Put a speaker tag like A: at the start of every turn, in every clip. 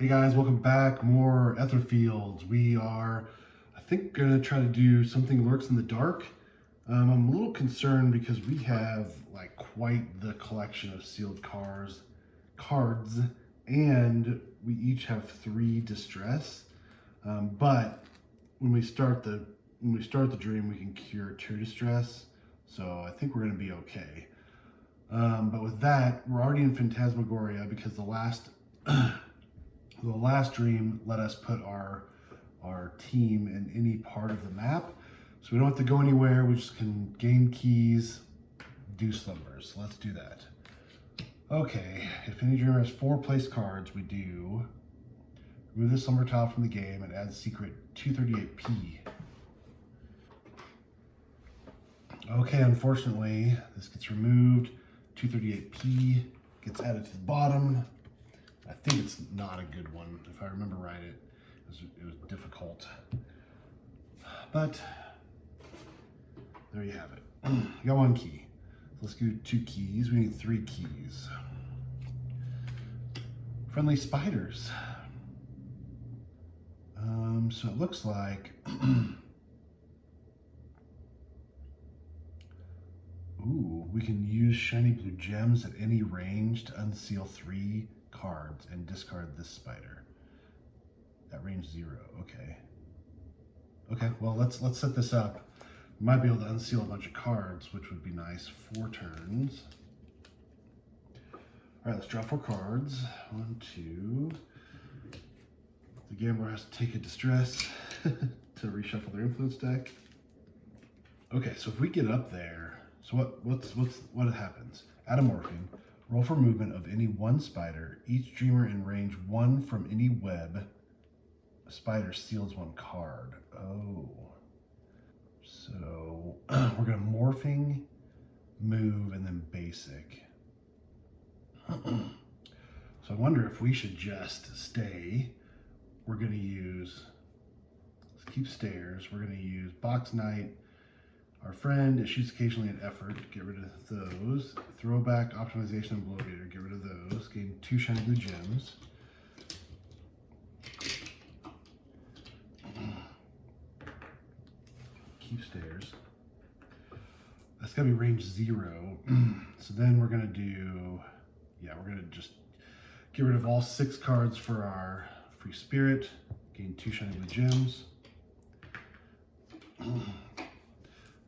A: Hey guys, welcome back. More Etherfields. We are, I think, gonna try to do something Lurks in the Dark. I'm a little concerned because we have like quite the collection of sealed cards, and we each have 3 distress. But when we start the dream, we can cure 2 distress. So I think we're gonna be okay. But with that, we're already in Phantasmagoria because the last dream let us put our team in any part of the map. So we don't have to go anywhere. We just can gain keys, do slumbers. Let's do that. Okay, if any dreamer has 4 place cards, we do remove the slumber tile from the game and add secret 238p. Okay, unfortunately, this gets removed. 238p gets added to the bottom. I think it's not a good one. If I remember right, it was difficult. But there you have it. You got 1 key. So let's do 2 keys. We need 3 keys. Friendly spiders. So it looks like ooh, we can use shiny blue gems at any range to unseal 3 cards and discard this spider. At range 0, okay. Okay, well let's set this up. We might be able to unseal a bunch of cards, which would be nice. 4 turns. All right, let's draw 4 cards. 1, 2. The gambler has to take a distress to reshuffle their influence deck. Okay, so if we get up there, so what happens? Add a morphing. Roll for movement of any 1 spider. Each dreamer in range 1 from any web. A spider steals 1 card. Oh. So we're gonna morphing, move, and then basic. So I wonder if we should just stay. We're gonna use, let's keep stairs. We're gonna use Box Knight. Our friend, it shoots occasionally an effort. Get rid of those. Throwback, optimization, and bloviator. Get rid of those. Gain 2 shiny blue gems. Keep stairs. That's gotta be range 0. So then we're gonna do, we're gonna just get rid of all 6 cards for our free spirit. Gain 2 shiny blue gems.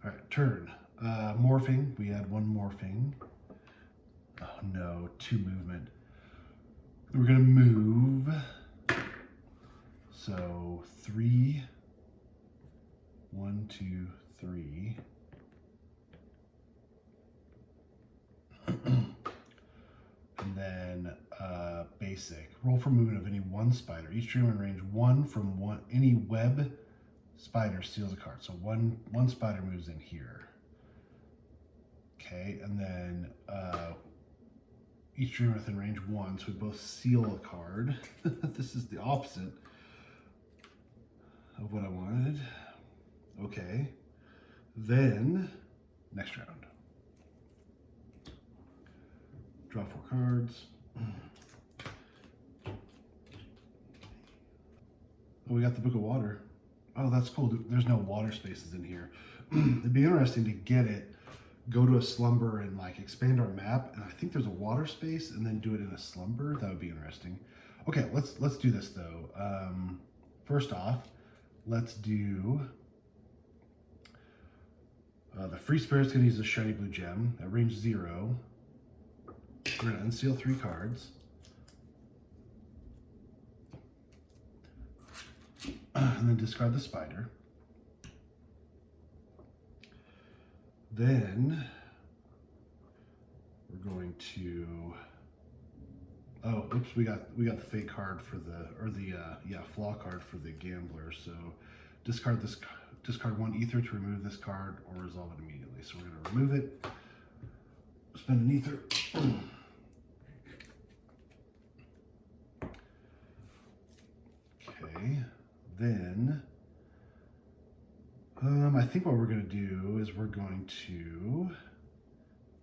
A: All right, turn. Morphing, we add 1 morphing. Oh no, 2 movement. We're gonna move. So 3, 1, 2, 3. And then basic. Roll for movement of any 1 spider. Each dreamer in range 1 from any web spider steals a card. So one spider moves in here. Okay, and then each dreamer within range 1, so we both seal a card. This is the opposite of what I wanted. Okay, then next round. Draw 4 cards. Oh, we got the Book of Water. Oh, that's cool. There's no water spaces in here. It'd be interesting to get it, go to a slumber and like expand our map. And I think there's a water space and then do it in a slumber. That would be interesting. Okay, let's do this though. First off, let's do the free spirit's gonna use a shiny blue gem at range 0. We're gonna unseal 3 cards. And then discard the spider. Then we're going to, oh, oops, we got the fake card for the, or the flaw card for the gambler. So discard 1 ether to remove this card or resolve it immediately. So we're gonna remove it. Spend an ether. Okay. Then, I think what we're going to do is we're going to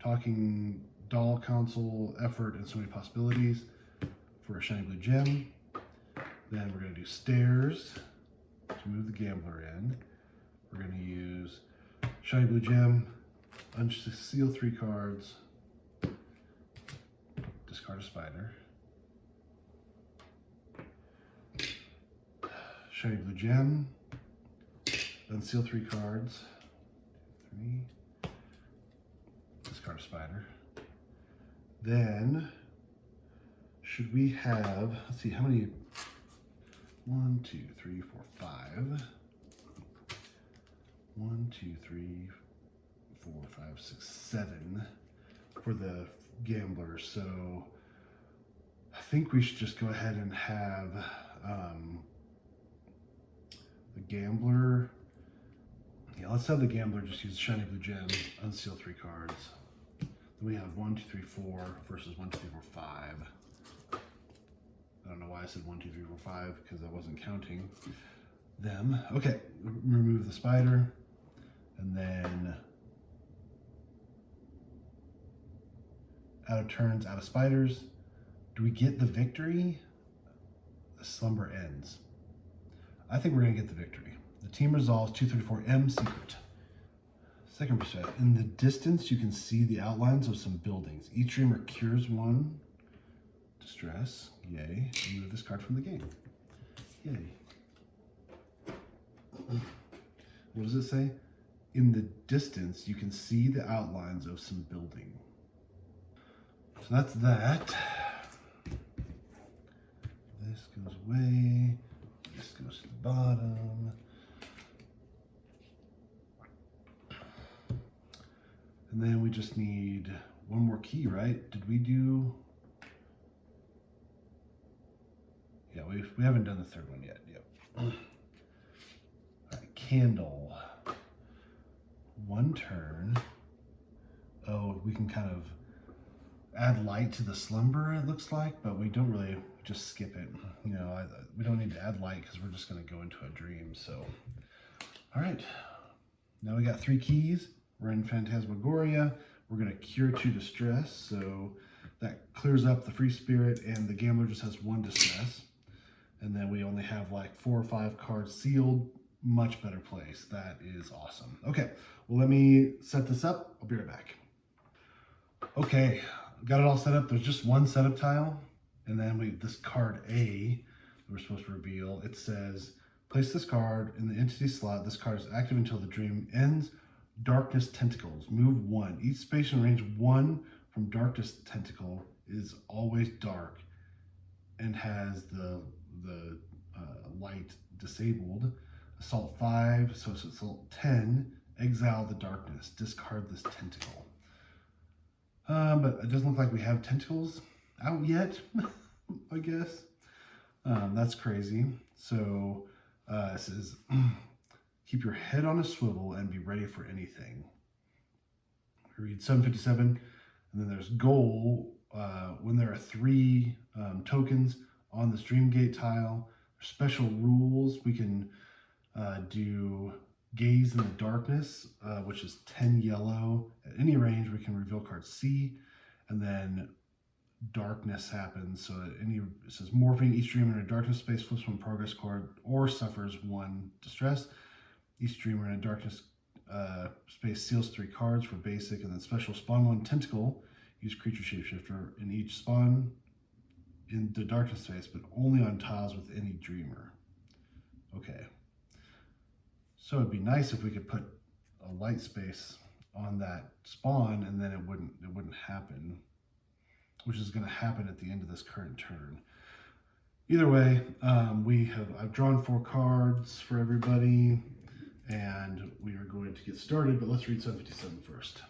A: Talking Doll Console, Effort, and So Many Possibilities for a shiny blue gem. Then we're going to do stairs to move the gambler in. We're going to use shiny blue gem, unseal 3 cards, discard a spider. Shiny blue gem, unseal 3 cards, 3, discard a spider. Then, should we have, let's see, how many? 1, 2, 3, 4, 5. 1, 2, 3, 4, 5, 6, 7 for the gambler. So I think we should just go ahead and have the gambler. Yeah, let's have the gambler just use shiny blue gem, unseal 3 cards. Then we have 1, 2, 3, 4 versus 1, 2, 3, 4, 5. I don't know why I said 1, 2, 3, 4, 5 because I wasn't counting them. Okay, remove the spider, and then out of turns, out of spiders. Do we get the victory? The slumber ends. I think we're gonna get the victory. The team resolves 234M secret. Second percent. In the distance, you can see the outlines of some buildings. Each dreamer cures 1 distress. Yay. Remove this card from the game. Yay. What does it say? In the distance, you can see the outlines of some building. So that's that. This goes away. This goes to the bottom. And then we just need 1 more key, right? Did we do... Yeah, we haven't done the 3rd one yet. Yep. All right, candle. 1 turn. Oh, we can kind of add light to the slumber, it looks like, but we don't really, just skip it. You know, we don't need to add light because we're just going to go into a dream. So, all right. Now we got 3 keys. We're in Phantasmagoria. We're going to cure 2 distress. So that clears up the free spirit, and the gambler just has 1 distress. And then we only have like 4 or 5 cards sealed. Much better place. That is awesome. Okay, well, let me set this up. I'll be right back. Okay, got it all set up. There's just 1 setup tile. And then this card A that we're supposed to reveal, it says, place this card in the entity slot. This card is active until the dream ends. Darkness Tentacles. Move 1. Each space in range 1 from Darkness Tentacle is always dark and has the light disabled. Assault 5, so it's Assault 10. Exile the darkness. Discard this tentacle. But it doesn't look like we have tentacles out yet, I guess. That's crazy. So it says, keep your head on a swivel and be ready for anything. We read 757, and then there's goal. When there are 3 tokens on the Stream Gate tile, special rules. We can do Gaze in the Darkness, which is 10 yellow. At any range, we can reveal card C, and then darkness happens. So it says morphing. Each dreamer in a darkness space flips 1 progress card or suffers 1 distress. Each dreamer in a darkness space seals 3 cards for basic, and then special spawn 1 tentacle. Use creature shapeshifter in each spawn in the darkness space, but only on tiles with any dreamer. Okay. So it'd be nice if we could put a light space on that spawn, and then it wouldn't happen, which is going to happen at the end of this current turn. Either way, I've drawn 4 cards for everybody, and we are going to get started. But let's read 757 first.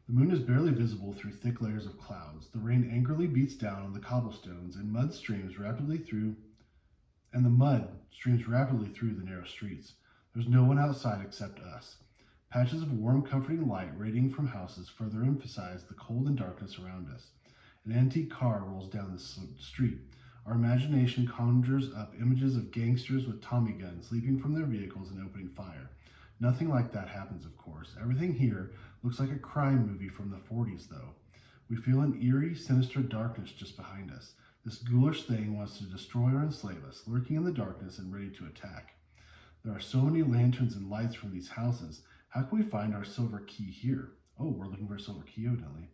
A: The moon is barely visible through thick layers of clouds. The rain angrily beats down on the cobblestones, and the mud streams rapidly through the narrow streets. There's no one outside except us. Patches of warm, comforting light radiating from houses further emphasize the cold and darkness around us. An antique car rolls down the street. Our imagination conjures up images of gangsters with Tommy guns leaping from their vehicles and opening fire. Nothing like that happens, of course. Everything here looks like a crime movie from the 40s, though. We feel an eerie, sinister darkness just behind us. This ghoulish thing wants to destroy or enslave us, lurking in the darkness and ready to attack. There are so many lanterns and lights from these houses. How can we find our silver key here? Oh, we're looking for a silver key, evidently.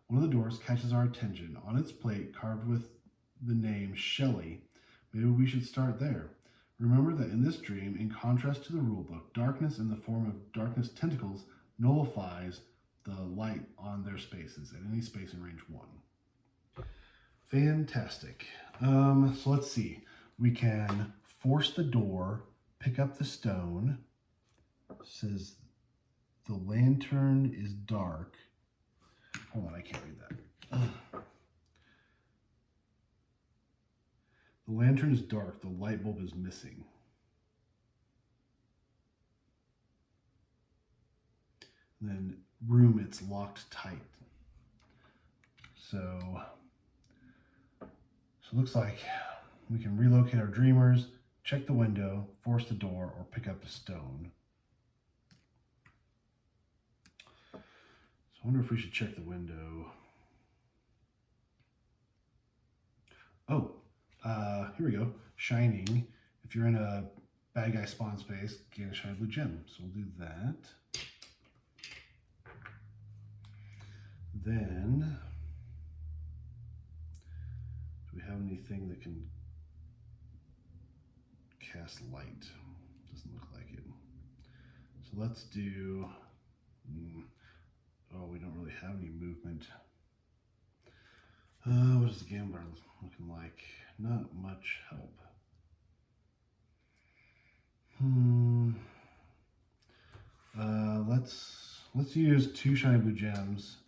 A: One of the doors catches our attention. On its plate, carved with the name Shelley. Maybe we should start there. Remember that in this dream, in contrast to the rulebook, darkness in the form of darkness tentacles nullifies the light on their spaces at any space in range 1. Fantastic. So let's see. We can force the door, pick up the stone. It says the lantern is dark. Hold on, I can't read that. The lantern is dark. The light bulb is missing. And then room, it's locked tight. So it looks like we can relocate our dreamers, check the window, force the door, or pick up the stone. So I wonder if we should check the window. Oh, here we go. Shining. If you're in a bad guy spawn space, gain a shiny blue gem. So we'll do that. Then, do we have anything that can cast light? Doesn't look like it. So let's do, oh, we don't really have any movement. What is the gambler looking like? Not much help. Let's use 2 shiny blue gems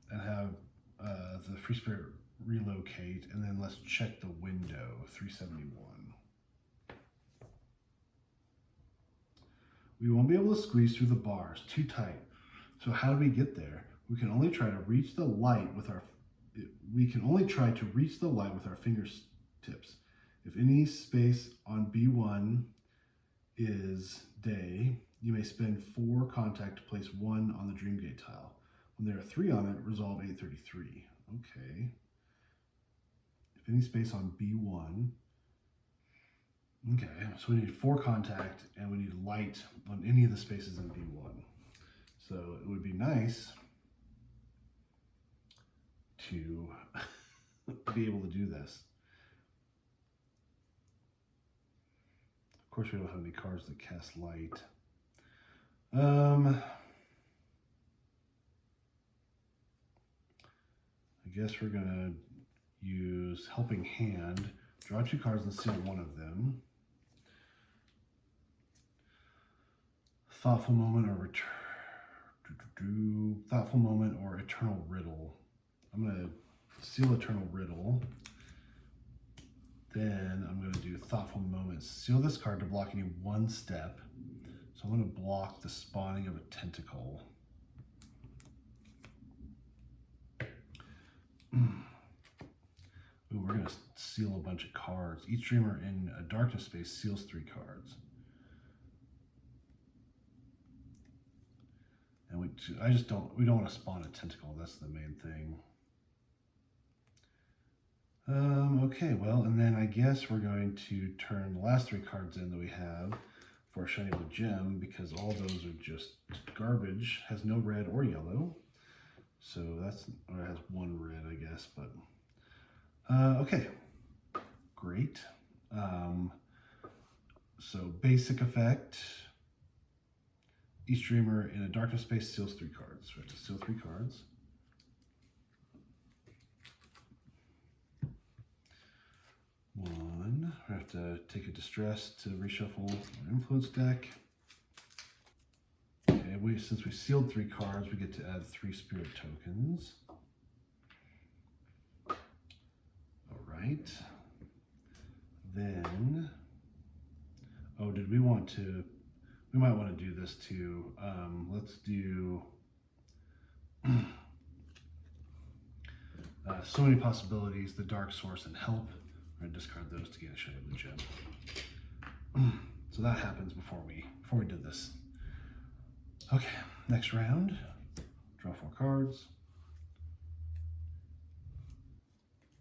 A: and have the free spirit relocate, and then let's check the window. 371. We won't be able to squeeze through the bars, too tight. So how do we get there? We can only try to reach the light with our fingertips. If any space on B1 is day, you may spend 4 contact to place 1 on the Dreamgate tile. When there are 3 on it, resolve 833. Okay. If any space on B1. Okay, so we need 4 contact, and we need light on any of the spaces in B1. So it would be nice to be able to do this. Of course, we don't have any cards that cast light. I guess we're gonna use Helping Hand, draw 2 cards and seal 1 of them. Thoughtful Moment or Thoughtful Moment or Eternal Riddle. I'm gonna seal Eternal Riddle. Then I'm gonna do Thoughtful Moment. Seal this card to block any 1 step. So I'm gonna block the spawning of a tentacle. Ooh, we're gonna seal a bunch of cards. Each dreamer in a darkness space seals 3 cards. And we don't want to spawn a tentacle. That's the main thing. Okay, well, and then I guess we're going to turn the last 3 cards in that we have for a shiny blue gem, because all those are just garbage. Has no red or yellow. So that's, or it has 1 red, I guess, but okay, great. So basic effect. Each dreamer in a darkness space seals 3 cards. So we have to seal 3 cards. One. We have to take a distress to reshuffle our influence deck. Okay, since we sealed 3 cards, we get to add 3 spirit tokens. All right. Then, oh, did we want to? We might want to do this too. Let's do so many possibilities, the Dark Source and Help. We're gonna discard those to get a shiny blue gem. So that happens before we did this. Okay, next round. Draw 4 cards.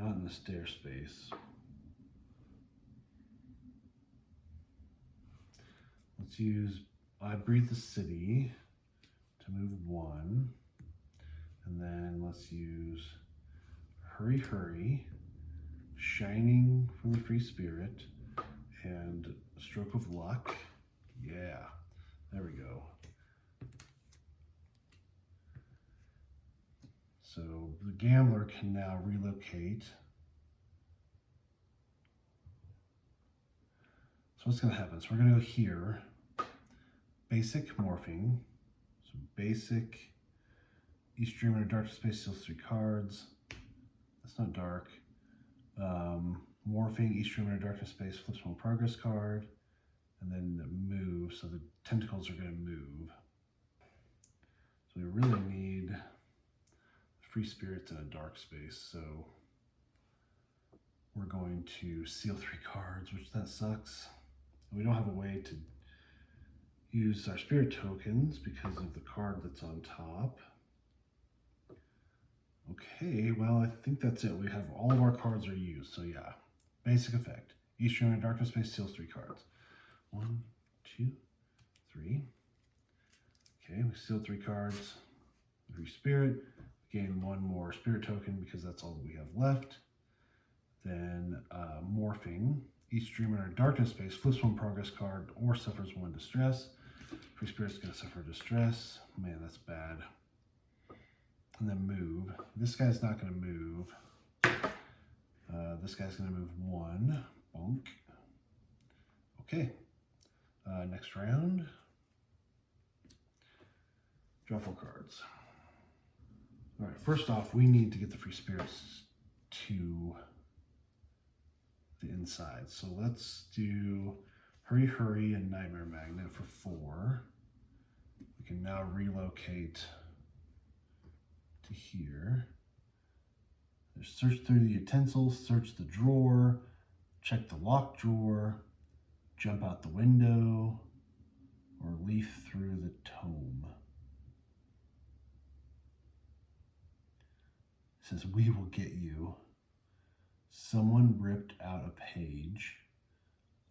A: we're not in the stair space. Let's use I Breathe the City to move 1. And then let's use Hurry Hurry, Shining from the Free Spirit, and Stroke of Luck. Yeah, there we go. So the gambler can now relocate. So what's going to happen? So we're going to go here, basic morphing. So basic, each dream in a dark space steals 3 cards. That's not dark. Morphing, each dream in a darkness space flips 1 progress card. And then move, so the tentacles are going to move. So we really need free spirits in a dark space, so we're going to seal 3 cards, which that sucks. We don't have a way to use our spirit tokens because of the card that's on top. Okay, well, I think that's it. We have all of our cards are used, so yeah. Basic effect. Each dream in a darkness space seals 3 cards. 1, 2, 3. Okay, we sealed 3 cards. 3 spirit. Gain 1 more spirit token because that's all that we have left. Then morphing. Each dreamer in a darkness space flips 1 progress card or suffers 1 distress. Free spirit's going to suffer distress. Man, that's bad. And then move. This guy's not going to move. This guy's going to move 1. Bonk. Okay. Next round. Draw 4 cards. All right, first off, we need to get the free spirits to the inside. So let's do Hurry Hurry and Nightmare Magnet for 4. We can now relocate to here. There's search through the utensils, search the drawer, check the locked drawer, jump out the window, or leaf through the tome. It says, we will get you. Someone ripped out a page,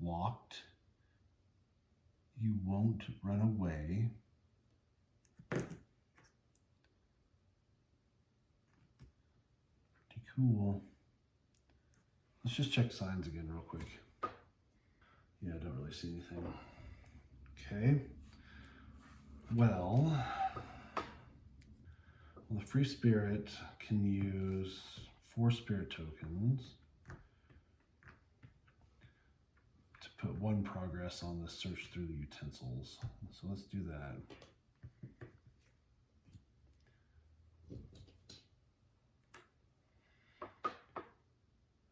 A: locked. You won't run away. Pretty cool. Let's just check signs again real quick. Yeah, I don't really see anything. Okay. Well, the free spirit can use 4 spirit tokens to put 1 progress on the search through the utensils. So let's do that.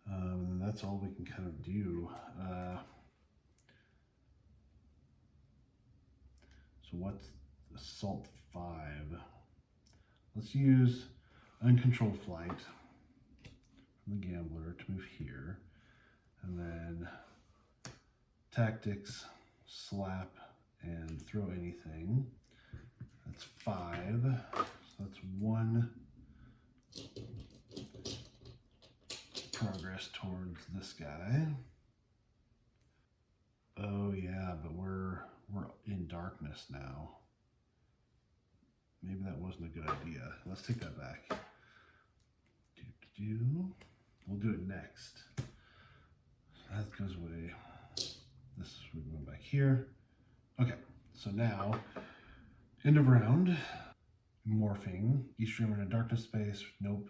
A: And that's all we can kind of do. So what's Assault 5? Let's use Uncontrolled Flight from the Gambler to move here. And then Tactics, Slap, and Throw Anything. That's 5. So that's 1 progress towards this guy. Oh yeah, but we're in darkness now. Maybe that wasn't a good idea. Let's take that back. We'll do it next. That goes away. This is we're going back here. Okay, so now end of round. Morphing. Each dreamer in a darkness space. Nope.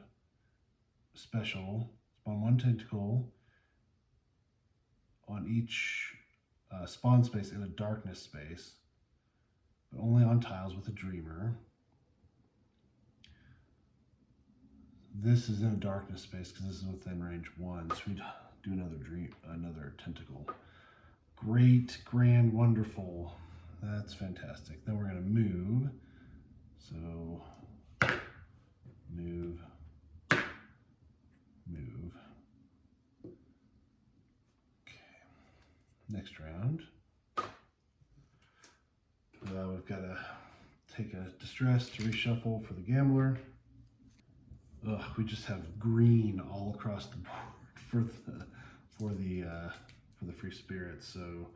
A: Special. Spawn 1 tentacle on each spawn space in a darkness space, but only on tiles with a dreamer. This is in a darkness space because this is within range 1, so we'd do another tentacle. Great, grand, wonderful. That's fantastic. Then we're going to move. So move. Okay. Next round. We've got to take a distress to reshuffle for the gambler. Ugh, we just have green all across the board for the free spirits. So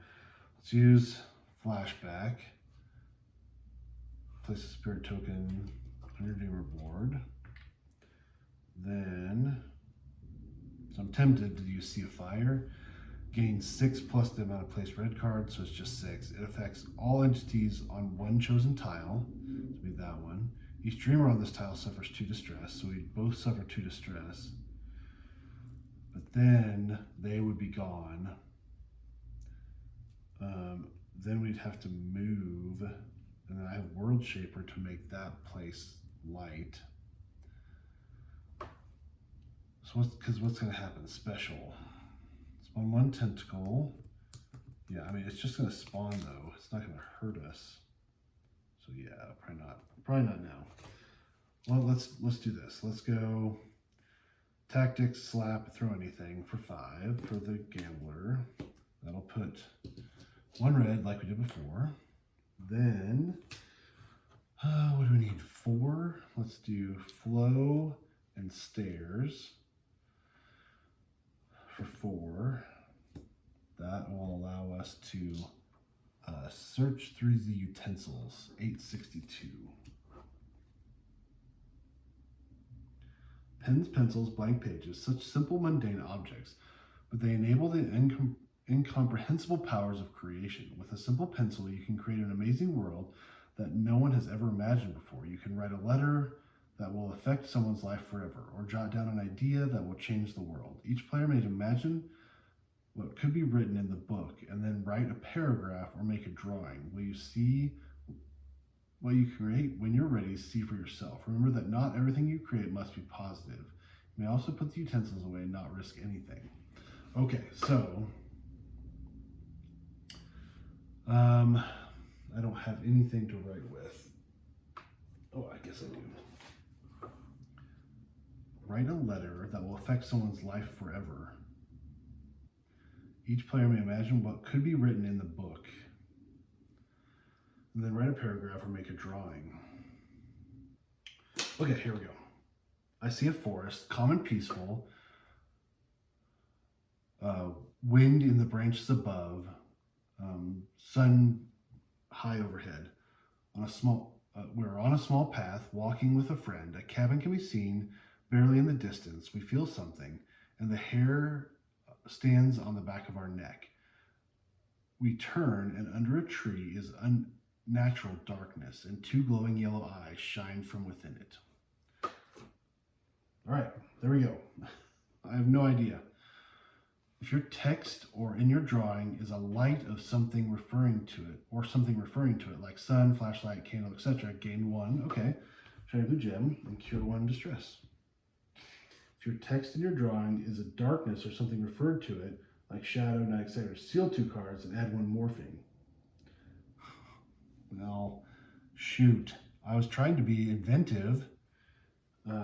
A: let's use flashback. Place a spirit token on your dreamer board. Then, so I'm tempted to use Sea of Fire. Gain 6 plus the amount of placed red cards, so it's just 6. It affects all entities on one chosen tile. So it'll be that one. Each dreamer on this tile suffers 2 distress, so we both suffer 2 distress. But then they would be gone. Then we'd have to move, and then I have World Shaper to make that place light. So what's going to happen? Special. Spawn 1 tentacle. Yeah, I mean, it's just going to spawn, though. It's not going to hurt us. So yeah, probably not. Probably not now. Well, let's do this. Let's go tactics, slap, throw anything for 5 for the gambler. That'll put 1 red like we did before. Then, what do we need? 4. Let's do flow and stairs for 4. That will allow us to search through the utensils. 862. Pens, pencils, blank pages, such simple mundane objects, but they enable the incomprehensible powers of creation. With a simple pencil, you can create an amazing world that no one has ever imagined before. You can write a letter that will affect someone's life forever, or jot down an idea that will change the world. Each player may imagine what could be written in the book, and then write a paragraph or make a drawing. Will you see what you create? When you're ready, see for yourself. Remember that not everything you create must be positive. You may also put the utensils away and not risk anything. Okay, so I don't have anything to write with. Oh, I guess I do. Write a letter that will affect someone's life forever. Each player may imagine what could be written in the book, and then write a paragraph or make a drawing. Okay, here we go. I see a forest, calm and peaceful, wind in the branches above, sun high overhead. We're on a small path, walking with a friend. A cabin can be seen barely in the distance. We feel something, and the hair stands on the back of our neck. We turn, and under a tree is unnatural darkness, and 2 glowing yellow eyes shine from within it. All right, there we go. I have no idea. If your text or in your drawing is a light of something referring to it, or something referring to it, like sun, flashlight, candle, etc., gain 1. Okay, shiny blue gem and cure 1 distress. If your text in your drawing is a darkness or something referred to it, like shadow, night, etc., seal 2 cards and add 1 morphing. Well, shoot. I was trying to be inventive.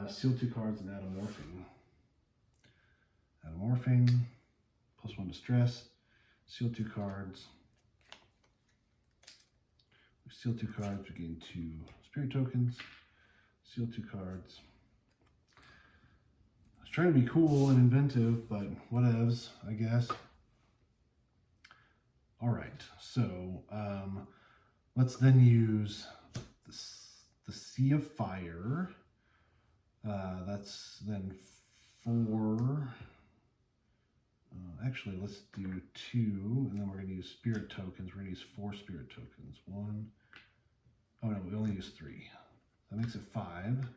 A: Seal 2 cards and add a morphing. Add a morphing. Plus 1 distress. Seal 2 cards. We seal 2 cards. We gain 2 spirit tokens. Seal 2 cards. I was trying to be cool and inventive, but whatevs, I guess. All right, so let's then use the Sea of Fire. That's then 4. Actually, let's do 2, and then we're going to use spirit tokens. We're going to use 4 spirit tokens. 1. Oh no, we only use 3. That makes it 5.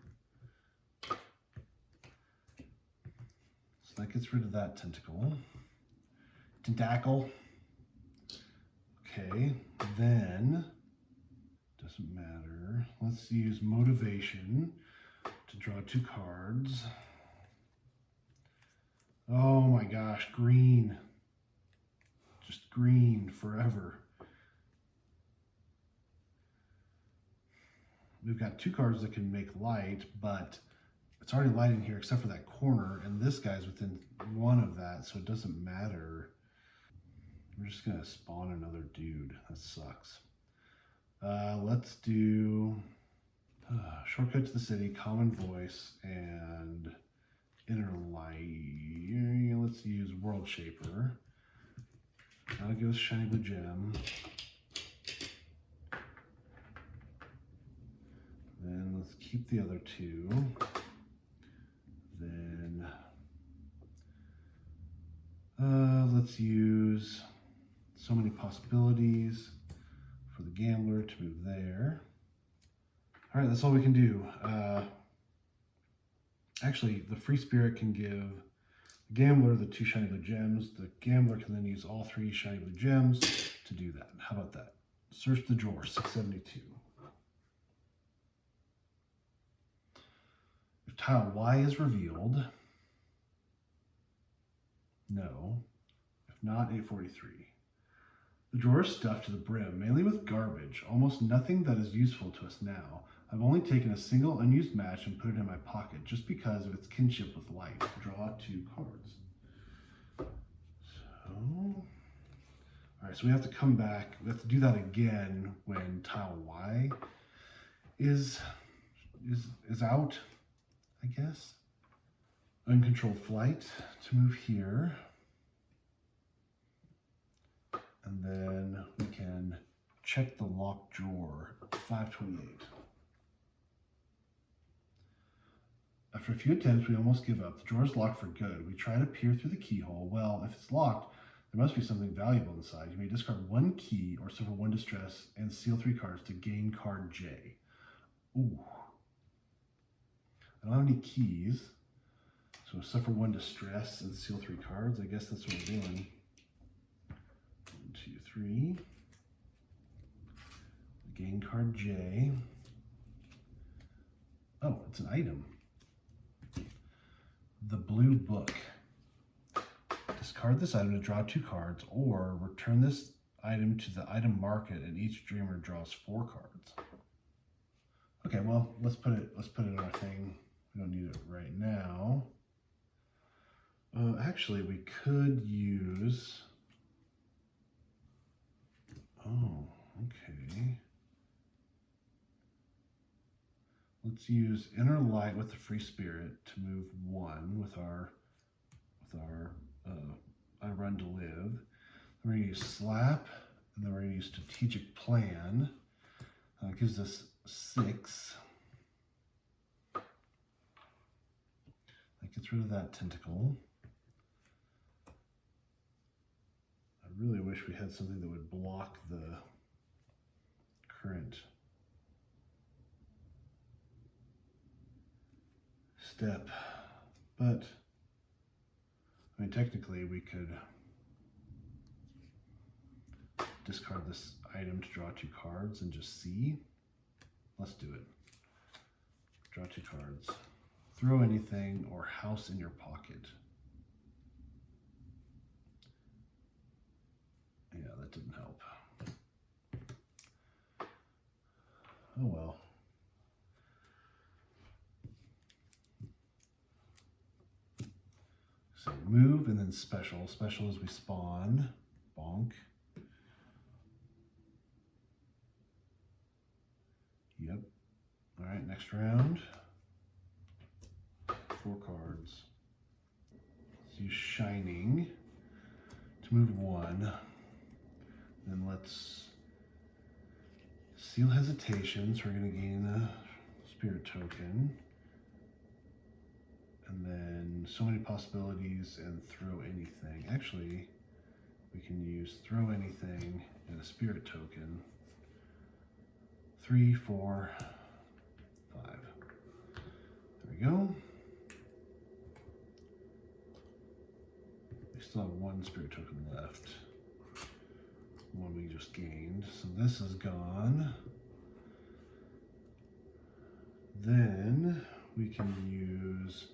A: So that gets rid of that tentacle. Tentacle. Okay, then, doesn't matter. Let's use motivation to draw 2 cards. Oh my gosh, green. Just green forever. We've got 2 cards that can make light, but it's already light in here except for that corner, and this guy's within 1 of that, so it doesn't matter. We're just gonna spawn another dude. That sucks. Let's do Shortcut to the city, common voice, and inner light. Let's use World Shaper. That'll give us shiny blue gem. Then let's keep the other two. Then let's use so many possibilities for the gambler to move there. All right, that's all we can do. Actually, the free spirit can give the gambler the 2 shiny blue gems. The gambler can then use all 3 shiny blue gems to do that. How about that? Search the drawer, 672. If tile Y is revealed, no. If not, 843. The drawer is stuffed to the brim, mainly with garbage, almost nothing that is useful to us now. I've only taken a single unused match and put it in my pocket, just because of its kinship with light. Draw 2 cards. Alright, so we have to come back. We have to do that again when tile Y is out, I guess. Uncontrolled flight to move here. And then we can check the locked drawer, 528. After a few attempts, we almost give up. The drawer is locked for good. We try to peer through the keyhole. Well, if it's locked, there must be something valuable inside. You may discard 1 key or suffer 1 distress and seal 3 cards to gain card J. Ooh. I don't have any keys, so suffer 1 distress and seal 3 cards. I guess that's what we're doing. 1, 2, 3. Gain card J. Oh, it's an item. The blue book. Discard this item to draw 2 cards, or return this item to the item market, and each dreamer draws 4 cards. Okay, well, let's put it in our thing. We don't need it right now. Actually, we could use. Oh, okay. Let's use Inner Light with the Free Spirit to move 1 with our I Run to Live. We're going to use Slap, and then we're going to use Strategic Plan. It gives us 6. That gets rid of that tentacle. I really wish we had something that would block the current step, but I mean, technically we could discard this item to draw 2 cards and just see. Let's do it. Draw 2 cards. Throw anything or house in your pocket. Yeah, that didn't help. Oh well. So move and then special. Special is we spawn. Bonk. Yep. All right, next round. 4 cards. Let's use Shining to move 1. Then let's seal Hesitation. So we're going to gain a Spirit token. And then so many possibilities and throw anything. Actually, we can use throw anything and a Spirit token. 3, 4, 5. There we go. We still have 1 Spirit token left. One we just gained. So this is gone. Then we can use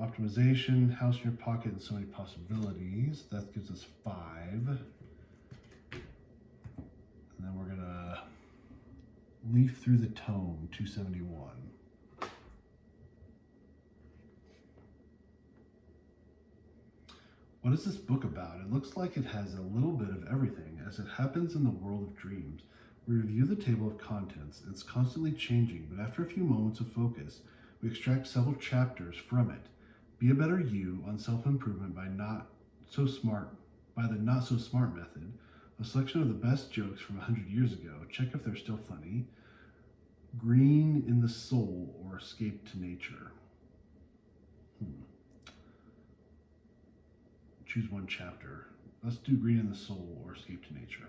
A: Optimization, House in your pocket, and so many possibilities. That gives us 5. And then we're gonna leaf through the tome, 271. What is this book about? It looks like it has a little bit of everything, as it happens in the world of dreams. We review the table of contents. It's constantly changing, but after a few moments of focus, we extract several chapters from it. Be a better you on self-improvement by the not so smart method. A selection of the best jokes from 100 years ago. Check if they're still funny. Green in the soul or escape to nature. Choose one chapter. Let's do Green in the Soul or Escape to Nature.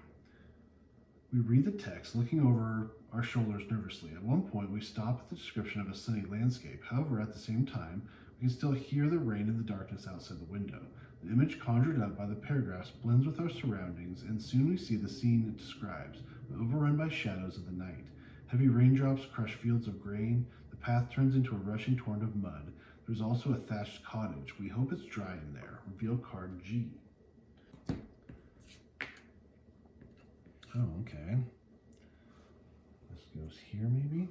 A: We read the text, looking over our shoulders nervously. At one point, we stop at the description of a sunny landscape. However, at the same time, we can still hear the rain in the darkness outside the window. The image conjured up by the paragraphs blends with our surroundings, and soon we see the scene it describes, overrun by shadows of the night. Heavy raindrops crush fields of grain. The path turns into a rushing torrent of mud. There's also a thatched cottage. We hope it's dry in there. Reveal card G. Oh, okay. This goes here, maybe?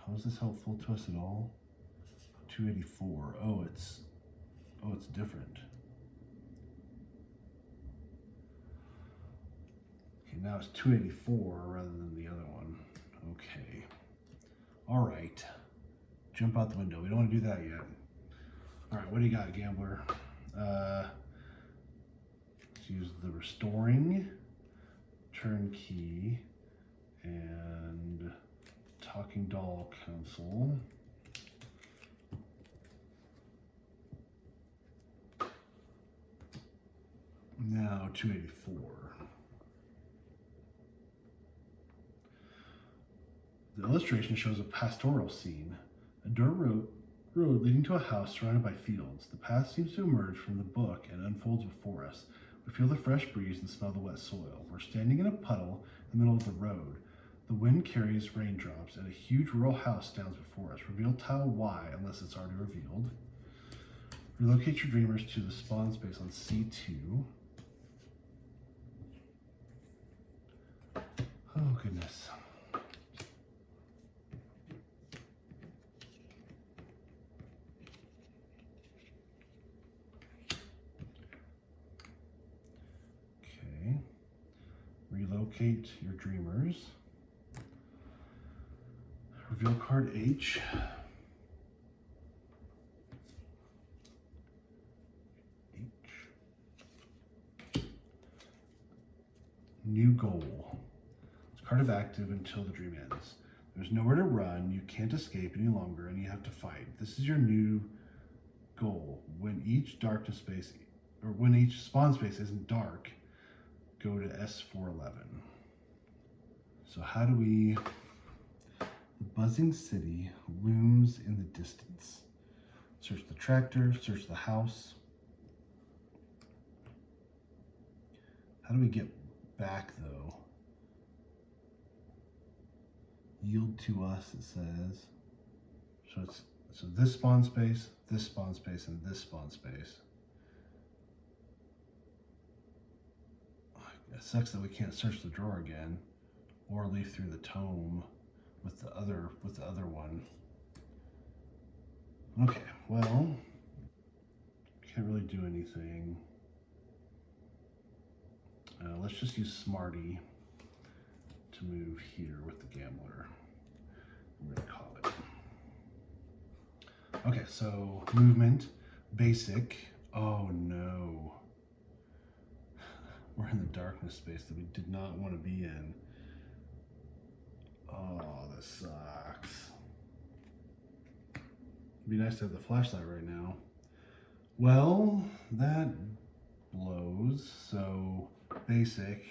A: How is this helpful to us at all? 284. Oh, it's different. Okay, now it's 284 rather than the other one. Okay. All right. Jump out the window. We don't want to do that yet. All right, what do you got, Gambler? Let's use the Restoring, Turnkey, and Talking Doll Council. Now 284. The illustration shows a pastoral scene. A dirt road leading to a house surrounded by fields. The path seems to emerge from the book and unfolds before us. We feel the fresh breeze and smell the wet soil. We're standing in a puddle in the middle of the road. The wind carries raindrops, and a huge rural house stands before us. Reveal tile Y unless it's already revealed. Relocate your dreamers to the spawn space on C2. Oh, goodness. Relocate your dreamers. Reveal card H. New goal. It's card of active until the dream ends. There's nowhere to run, you can't escape any longer, and you have to fight. This is your new goal. When each spawn space isn't dark, go to S411. So how do we... The buzzing city looms in the distance. Search the tractor, search the house. How do we get back though? Yield to us, it says. So this spawn space, and this spawn space. It sucks that we can't search the drawer again or leaf through the tome with the other one. Okay, well, can't really do anything. Let's just use Smarty to move here with the Gambler. I'm gonna call it. Okay, so movement, basic. Oh no. We're in the darkness space that we did not want to be in. Oh, this sucks. It'd be nice to have the flashlight right now. Well, that blows. So, basic.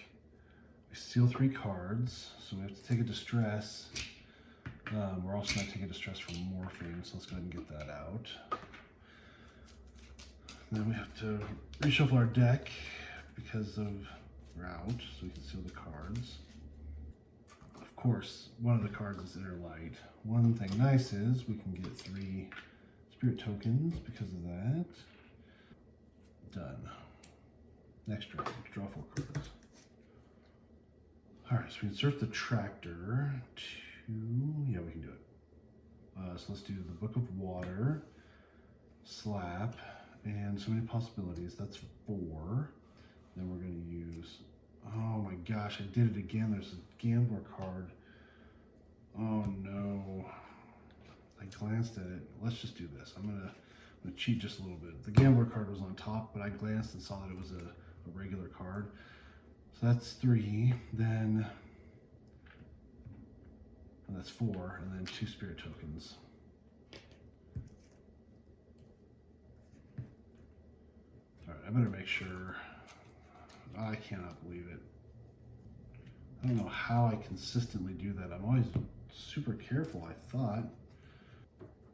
A: We steal 3 cards, so we have to take a distress. We're also going to take a distress from morphing, so let's go ahead and get that out. Then we have to reshuffle our deck because of route, so we can seal the cards. Of course, one of the cards is Inner Light. One thing nice is we can get 3 spirit tokens because of that. Done. Next round, draw 4 cards. All right, so we can search the tractor to, yeah, we can do it. So let's do the Book of Water, Slap, and so many possibilities. That's 4. Then we're going to use, Oh my gosh, I did it again. There's a gambler card. Oh no. I glanced at it. Let's just do this. I'm gonna cheat just a little bit. The gambler card was on top, but I glanced and saw that it was a regular card. So that's 3. Then and that's 4, and then 2 spirit tokens. All right, I better make sure. I cannot believe it. I don't know how I consistently do that. I'm always super careful, I thought.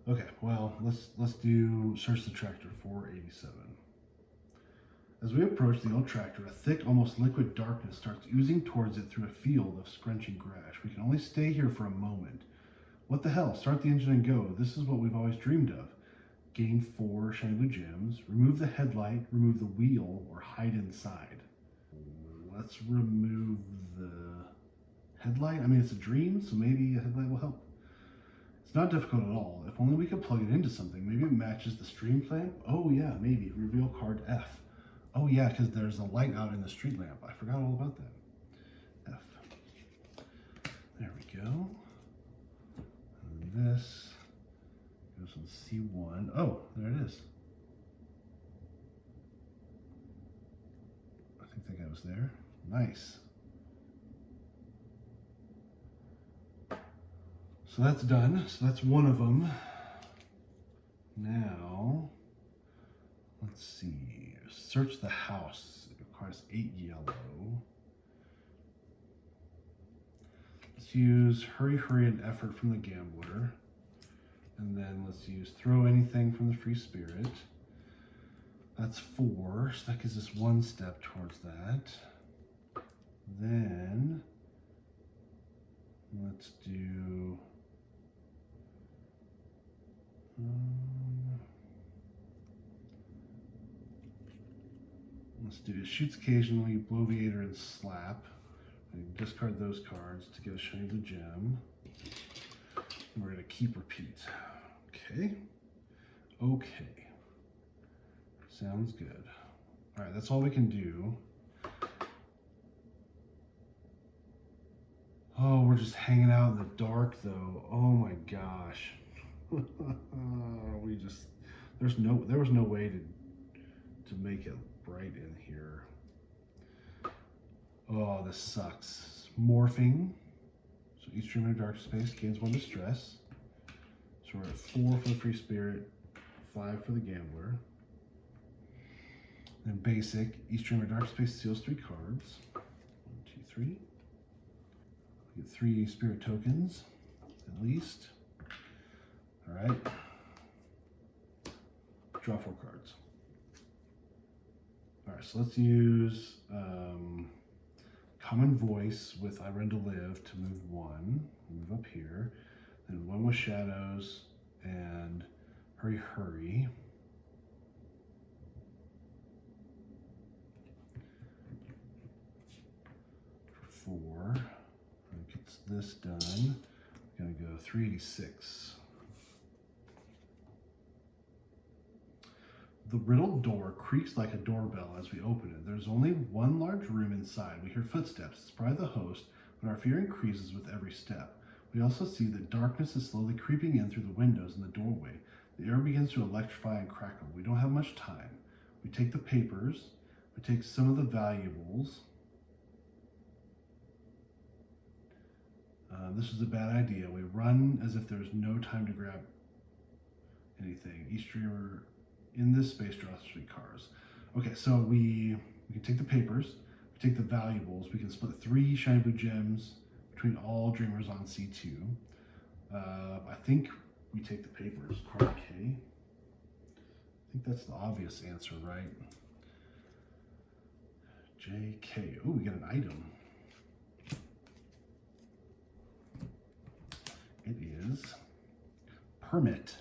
A: Okay, well, let's do search the tractor 487. As we approach the old tractor, a thick, almost liquid darkness starts oozing towards it through a field of scrunching grass. We can only stay here for a moment. What the hell? Start the engine and go. This is what we've always dreamed of. Gain 4 shiny blue gems. Remove the headlight, remove the wheel, or hide inside. Let's remove the headlight. I mean, it's a dream, so maybe a headlight will help. It's not difficult at all. If only we could plug it into something. Maybe it matches the stream lamp. Oh yeah, maybe. Reveal card F. Oh yeah, because there's a light out in the street lamp. I forgot all about that. F. There we go. And this goes on C1. Oh, there it is. I think that guy was there. Nice. So that's done. So that's one of them. Now, let's see. Search the house. It requires 8 yellow. Let's use hurry, hurry, and effort from the gambler. And then let's use throw anything from the free spirit. That's 4. So that gives us 1 step towards that. Then let's do shoots occasionally, bloviator, and slap. And discard those cards to get a shiny blue gem. And we're gonna keep repeat. Okay. Okay. Sounds good. All right, that's all we can do. Oh, we're just hanging out in the dark though. Oh my gosh. There was no way to make it bright in here. Oh, this sucks. Morphing. So each stream in dark space gains 1 distress. So we're at 4 for the free spirit, 5 for the gambler. Then basic, each stream in dark space steals 3 cards. 1, 2, 3. We get 3 spirit tokens, at least. All right. Draw 4 cards. All right, so let's use Common Voice with I Run to Live to move 1. Move up here. Then 1 with Shadows and Hurry Hurry. For 4. That gets this done. We're going to go 386. The riddled door creaks like a doorbell as we open it. There's only 1 large room inside. We hear footsteps. It's probably the host, but our fear increases with every step. We also see that darkness is slowly creeping in through the windows in the doorway. The air begins to electrify and crackle. We don't have much time. We take the papers. We take some of the valuables. This is a bad idea. We run as if there's no time to grab anything. Each dreamer in this space draws 3 cards. Okay, so we can take the papers, we take the valuables, we can split 3 shiny blue gems between all dreamers on C2. I think we take the papers, card K. I think that's the obvious answer, right? JK. Oh, we get an item. It is permit.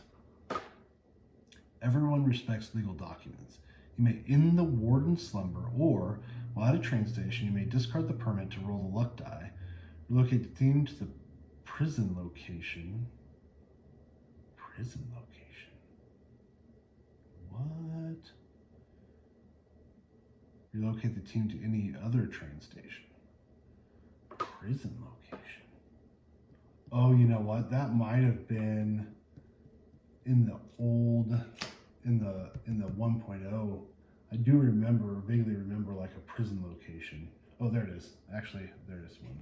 A: Everyone respects legal documents. You may end the warden's slumber, or while at a train station, you may discard the permit to roll the luck die. Relocate the theme to the prison location. Prison location? What? Relocate the team to any other train station. Prison location. Oh, you know what? That might have been in the old, in the 1.0. I do vaguely remember like a prison location. Oh, there it is. Actually, there is one.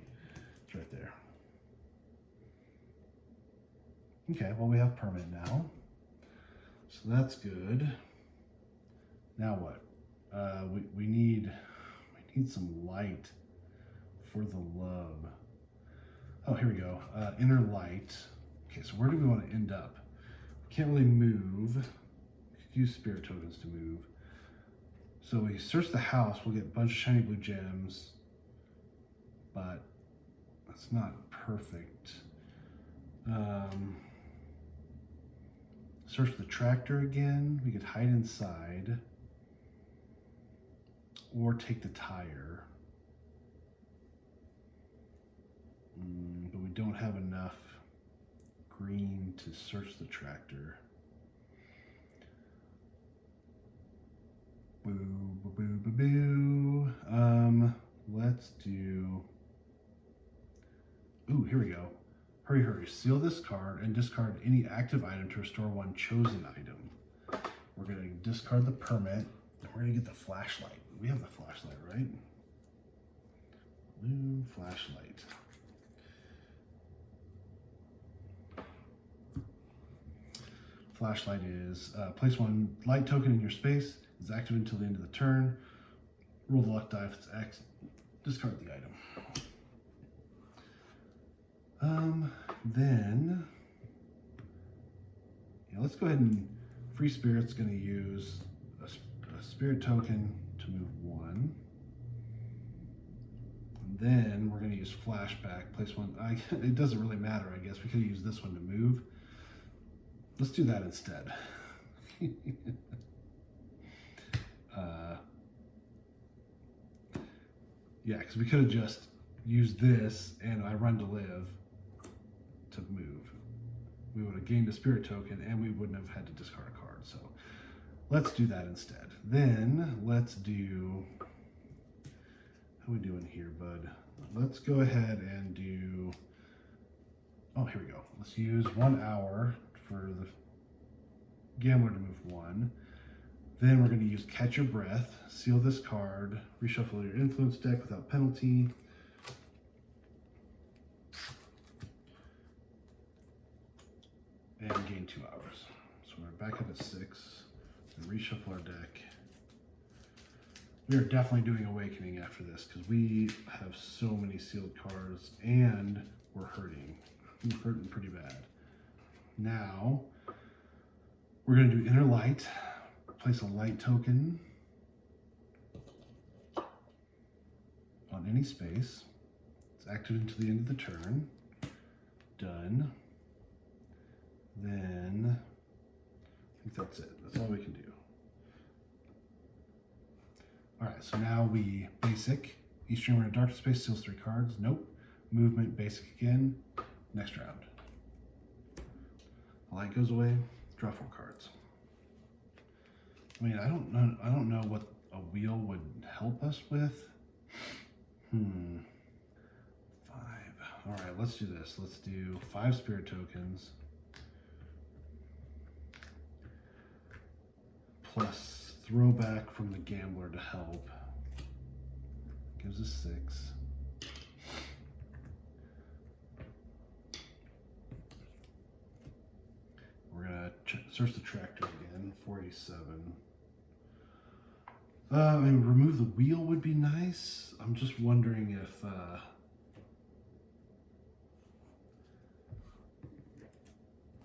A: It's right there. Okay, well we have permit now. So that's good. Now what? We need some light for the love. Oh, here we go. Inner light. Okay, so where do we want to end up? We can't really move. We could use spirit tokens to move. So we search the house, we'll get a bunch of shiny blue gems, but that's not perfect. Search the tractor again. We could hide inside or take the tire. But we don't have enough green to search the tractor. Boo, boo, boo, boo, boo. Let's do... Ooh, here we go. Hurry, hurry. Seal this card and discard any active item to restore one chosen item. We're going to discard the permit, and we're going to get the flashlight. We have the flashlight, right? Blue flashlight. Flashlight is place one light token in your space. It's active until the end of the turn. Roll the luck die if it's X. Discard the item. Then, yeah, let's go ahead and Free Spirit's going to use a spirit token to move one. And then we're going to use flashback. Place one. It doesn't really matter, I guess. We could use this one to move. Let's do that instead. Yeah, because we could have just used this and I run to live to move. We would have gained a spirit token and we wouldn't have had to discard a card. So let's do that instead. Then let's do, how are we doing here, bud? Let's go ahead and do, oh, here we go. Let's use 1 hour for the gambler to move one. Then we're going to use Catch Your Breath, seal this card, reshuffle your influence deck without penalty. And gain 2 hours. So we're back up at 6. And reshuffle our deck. We are definitely doing Awakening after this because we have so many sealed cards and we're hurting. We're hurting pretty bad. Now, we're going to do Inner Light. Place a light token on any space. It's active until the end of the turn. Done. Then, I think that's it. That's all we can do. All right, so now we basic. Each streamer in a dark space seals 3 cards. Nope. Movement, basic again. Next round. The light goes away. Draw 4 cards. I mean, I don't know what a wheel would help us with. 5. All right, let's do this. Let's do 5 spirit tokens. Plus throwback from the gambler to help. Gives us 6. We're gonna search the tractor again, 47. I mean, remove the wheel would be nice. I'm just wondering if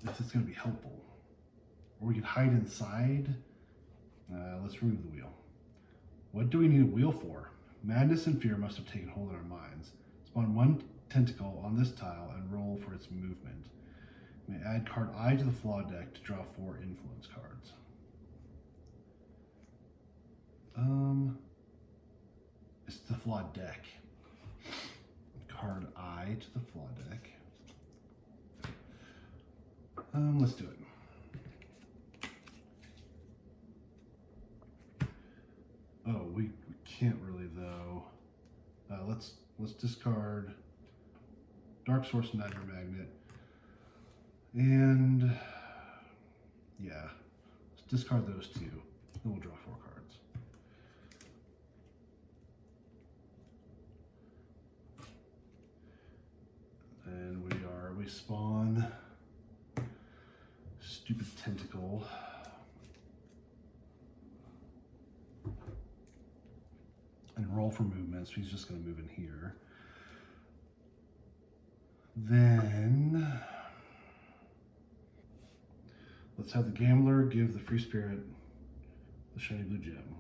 A: it's going to be helpful. Or we could hide inside. Let's remove the wheel. What do we need a wheel for? Madness and fear must have taken hold in our minds. Spawn 1 tentacle on this tile and roll for its movement. You may add card I to the flaw deck to draw 4 influence cards. It's the flaw deck. Card I to the flaw deck. Let's do it. Oh, we Can't really though. Let's discard Dark Source Nitro Magnet. And yeah, let's discard those two. Then we'll draw 4 cards. And we spawn Stupid Tentacle. And roll for movement, so he's just going to move in here. Then let's have the Gambler give the Free Spirit the shiny blue gem.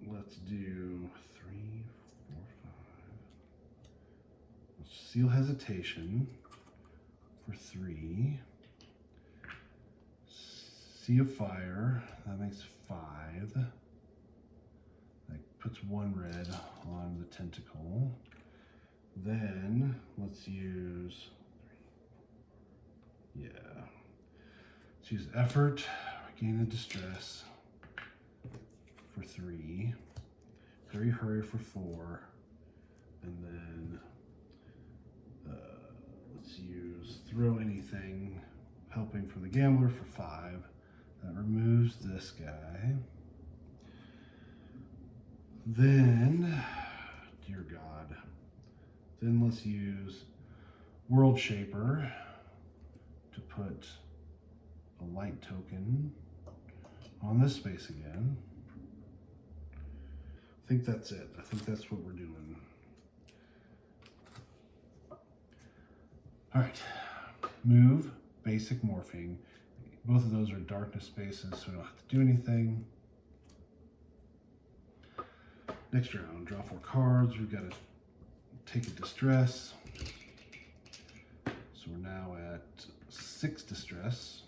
A: Let's do 3, 4, 5. Let's seal Hesitation for 3. Sea of Fire, that makes 5. That puts 1 red on the tentacle. Then let's use, let's use Effort, Regain the Distress for 3. Hurry for 4. And then let's use Throw Anything, helping from the Gambler for 5. That removes this guy. Then, dear God, then let's use World Shaper to put a light token on this space again. I think that's it. I think that's what we're doing. All right, move, basic morphing. Both of those are darkness spaces, so we don't have to do anything. Next round, draw 4 cards. We've got to take a distress. So we're now at 6 distress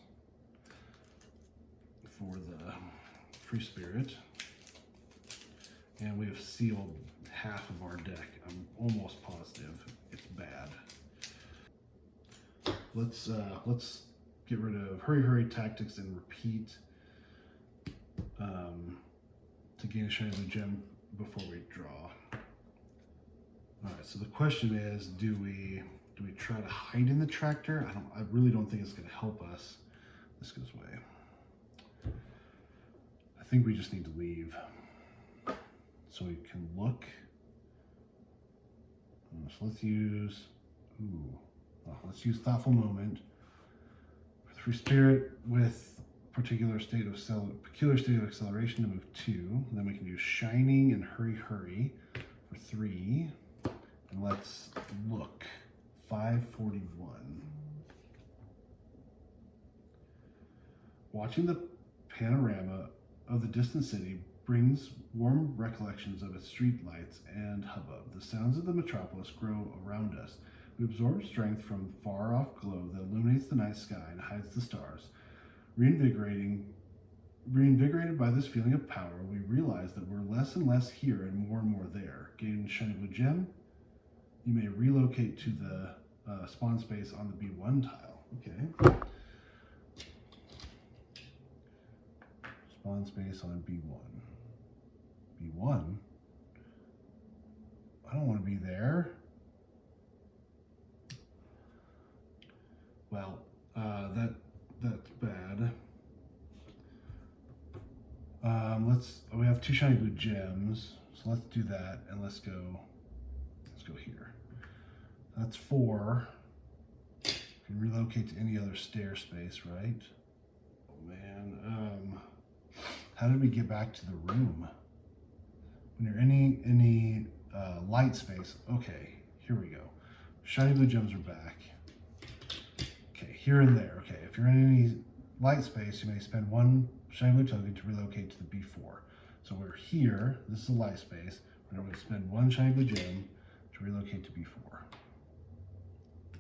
A: for the Free Spirit. And we have sealed half of our deck. I'm almost positive it's bad. Let's get rid of Hurry Tactics and repeat to gain a shiny blue gem before we draw. All right, so the question is, do we try to hide in the tractor? I really don't think it's going to help us. This goes away. I think we just need to leave so we can look. So let's use Thoughtful Moment. Free Spirit with peculiar state of acceleration to move 2. Then we can use Shining and Hurry for 3. And let's look. 541. Watching the panorama of the distant city brings warm recollections of its street lights and hubbub. The sounds of the metropolis grow around us. We absorb strength from far-off glow that illuminates the night sky and hides the stars. Reinvigorated by this feeling of power, we realize that we're less and less here and more there. Gain shiny blue gem. You may relocate to the spawn space on the B1 tile. Okay. Spawn space on B1. B1? I don't want to be there. Well, that's bad. We have 2 shiny blue gems, so let's do that, and let's go here. That's 4. You can relocate to any other stair space, right? Oh man, how did we get back to the room? When you're any light space, okay, here we go. Shiny blue gems are back. Okay, here and there. Okay, if you're in any light space, you may spend 1 shiny blue token to relocate to the B4. So we're here, this is a light space. We're going to spend 1 shiny blue gem to relocate to B4.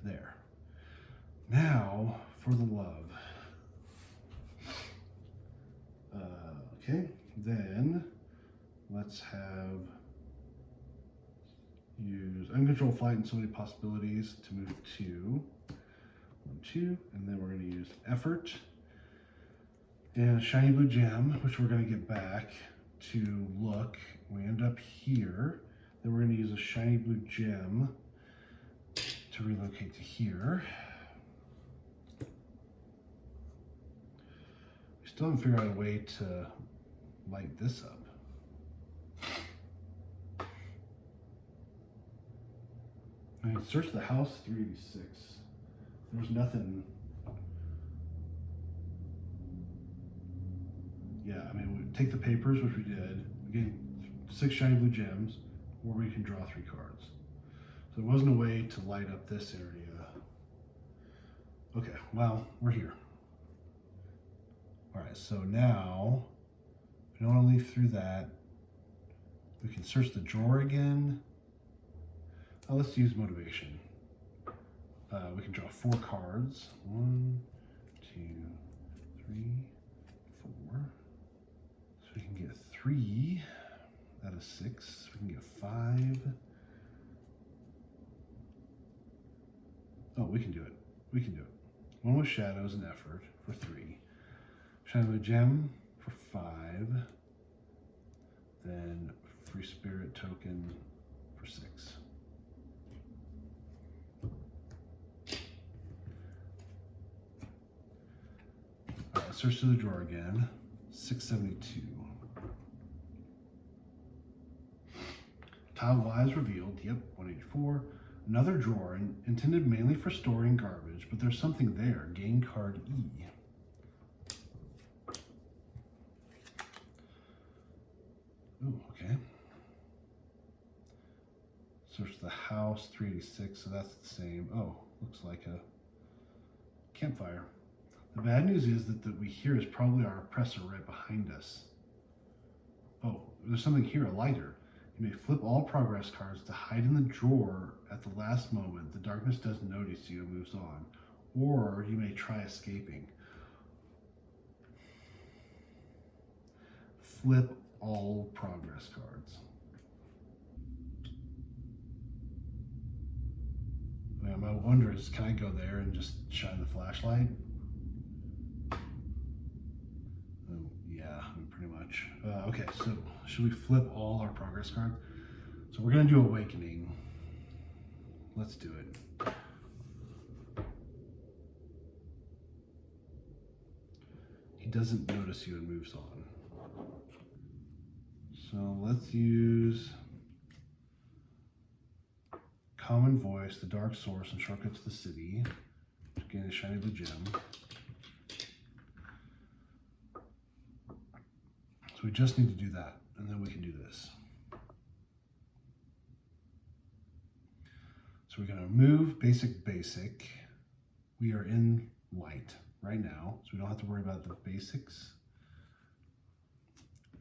A: There. Now, for the love. Okay, then let's use uncontrolled flight and so many possibilities to move 2. 1, 2, and then we're going to use effort. And a shiny blue gem, which we're going to get back to look. We end up here. Then we're going to use a shiny blue gem to relocate to here. We still haven't figured out a way to light this up. I mean, search the house 386. There's nothing. Yeah, I mean, we take the papers, which we did. We get 6 shiny blue gems, or we can draw 3 cards. So there wasn't a way to light up this area. Okay, well, we're here. All right, so now, if we don't want to leave through that, we can search the drawer again. Oh, let's use motivation. We can draw 4 cards. 1, 2, 3, 4. So we can get 3 out of 6. We can get 5. Oh, we can do it. We can do it. 1 with shadows and effort for 3. Shadow gem for 5. Then free spirit token for 6. All right, search through the drawer again. 672. Tile Y is revealed. Yep, 184. Another drawer intended mainly for storing garbage, but there's something there. Gain card E. Ooh, okay. Search the house 386, so that's the same. Oh, looks like a campfire. The bad news is that we hear is probably our oppressor right behind us. Oh, there's something here, a lighter. You may flip all progress cards to hide in the drawer at the last moment. The darkness doesn't notice you and moves on. Or you may try escaping. Flip all progress cards. Now, my wonder is, can I go there and just shine the flashlight? Pretty much. Okay, so should we flip all our progress cards? So we're gonna do Awakening. Let's do it. He doesn't notice you and moves on. So let's use Common Voice, the Dark Source, and Shortcut to the City to gain a shiny blue gem. So we just need to do that, and then we can do this. So we're gonna move basic. We are in light right now, so we don't have to worry about the basics.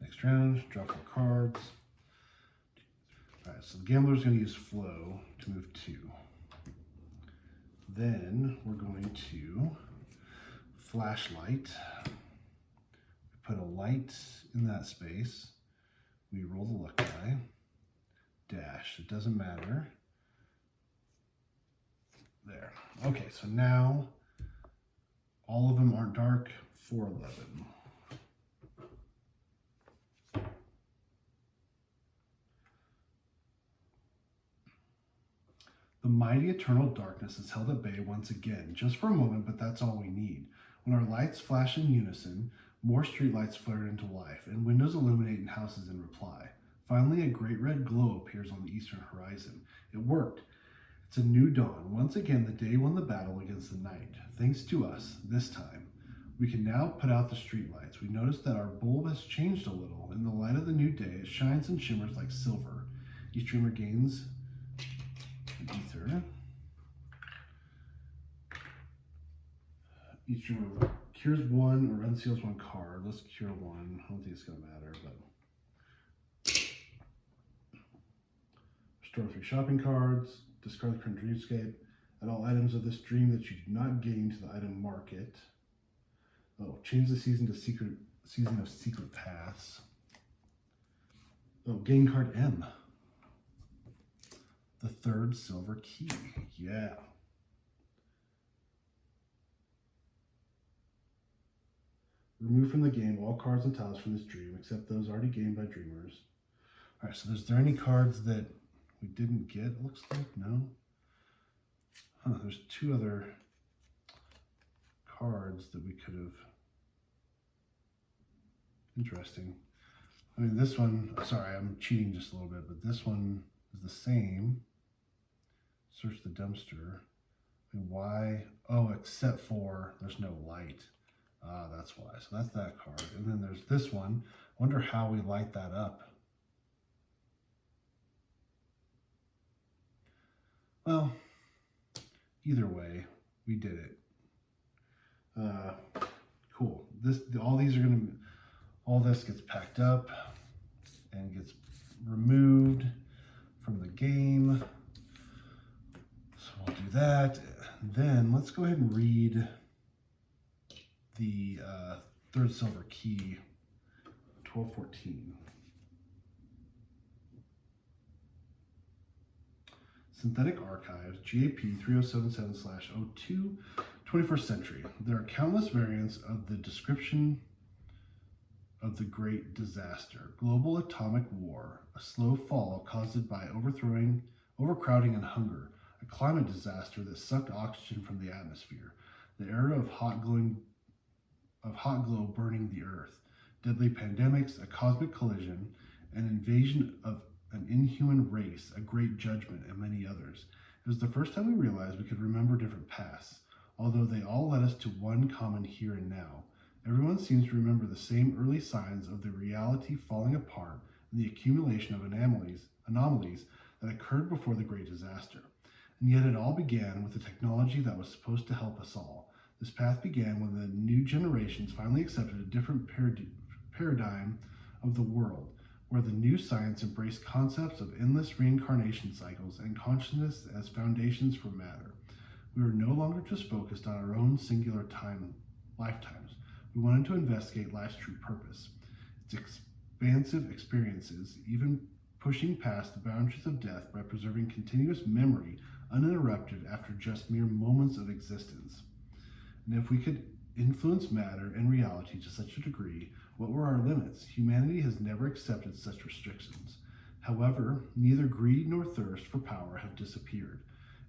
A: Next round, draw 4 cards. All right, so the gambler's gonna use flow to move 2. Then we're going to flashlight. Put a light in that space. We roll the luck die. Dash, it doesn't matter. There. Okay, so now all of them aren't dark. 411. The mighty eternal darkness is held at bay once again, just for a moment, but that's all we need. When our lights flash in unison, more streetlights flare into life, and windows illuminate in houses in reply. Finally, a great red glow appears on the eastern horizon. It worked. It's a new dawn. Once again, the day won the battle against the night. Thanks to us, this time. We can now put out the streetlights. We notice that our bulb has changed a little. In the light of the new day, it shines and shimmers like silver. Each dreamer gains an ether. Each dreamer cures 1 or unseals 1 card. Let's cure 1. I don't think it's going to matter, but. Restore 3 shopping cards. Discard the current dreamscape. Add all items of this dream that you do not gain to the item market. Oh, change the season to season of secret paths. Oh, gain card M. The 3rd silver key. Yeah. Remove from the game all cards and tiles from this dream, except those already gained by dreamers. All right, so is there any cards that we didn't get, it looks like? No? Huh, there's 2 other cards that we could have. Interesting. I mean, this one, sorry, I'm cheating just a little bit, but this one is the same. Search the dumpster. And why? Oh, except for there's no light. Ah, that's why. So that's that card. And then there's this one. I wonder how we light that up. Well, either way, we did it. Cool. All this gets packed up and gets removed from the game. So we'll do that. Then let's go ahead and read the third silver key, 1214. Synthetic Archives, GAP 3077/02, 21st century. There are countless variants of the description of the Great Disaster. Global atomic war, a slow fall caused by overcrowding and hunger, a climate disaster that sucked oxygen from the atmosphere, the era of hot glow burning the earth, deadly pandemics, a cosmic collision, an invasion of an inhuman race, a great judgment, and many others. It was the first time we realized we could remember different pasts, although they all led us to one common here and now. Everyone seems to remember the same early signs of the reality falling apart and the accumulation of anomalies that occurred before the Great Disaster. And yet it all began with the technology that was supposed to help us all. This path began when the new generations finally accepted a different paradigm of the world, where the new science embraced concepts of endless reincarnation cycles and consciousness as foundations for matter. We were no longer just focused on our own singular lifetimes. We wanted to investigate life's true purpose, its expansive experiences, even pushing past the boundaries of death by preserving continuous memory uninterrupted after just mere moments of existence. And if we could influence matter and reality to such a degree, what were our limits? Humanity has never accepted such restrictions. However, neither greed nor thirst for power have disappeared.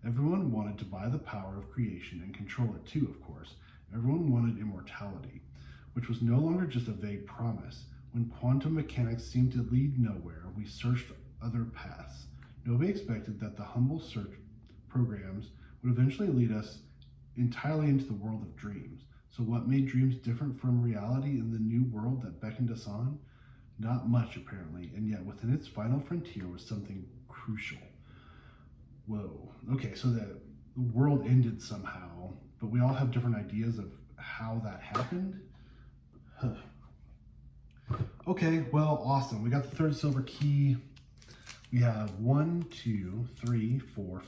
A: Everyone wanted to buy the power of creation and control it too, of course. Everyone wanted immortality, which was no longer just a vague promise. When quantum mechanics seemed to lead nowhere, we searched other paths. Nobody expected that the humble search programs would eventually lead us entirely into the world of dreams. So what made dreams different from reality in the new world that beckoned us on? Not much, apparently, and yet within its final frontier was something crucial. Whoa. Okay, so the world ended somehow, but we all have different ideas of how that happened? Huh. Okay, well, awesome. We got the third silver key. We have 1, 2, 3, 4,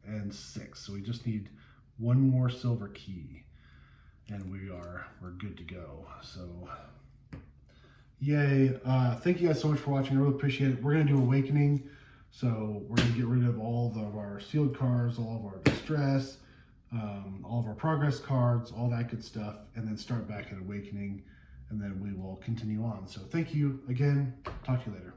A: and 6. So we just need one more silver key, and we're good to go. So, yay! Thank you guys so much for watching. I really appreciate it. We're gonna do Awakening, so we're gonna get rid of all of our sealed cards, all of our distress, all of our progress cards, all that good stuff, and then start back at Awakening, and then we will continue on. So thank you again. Talk to you later.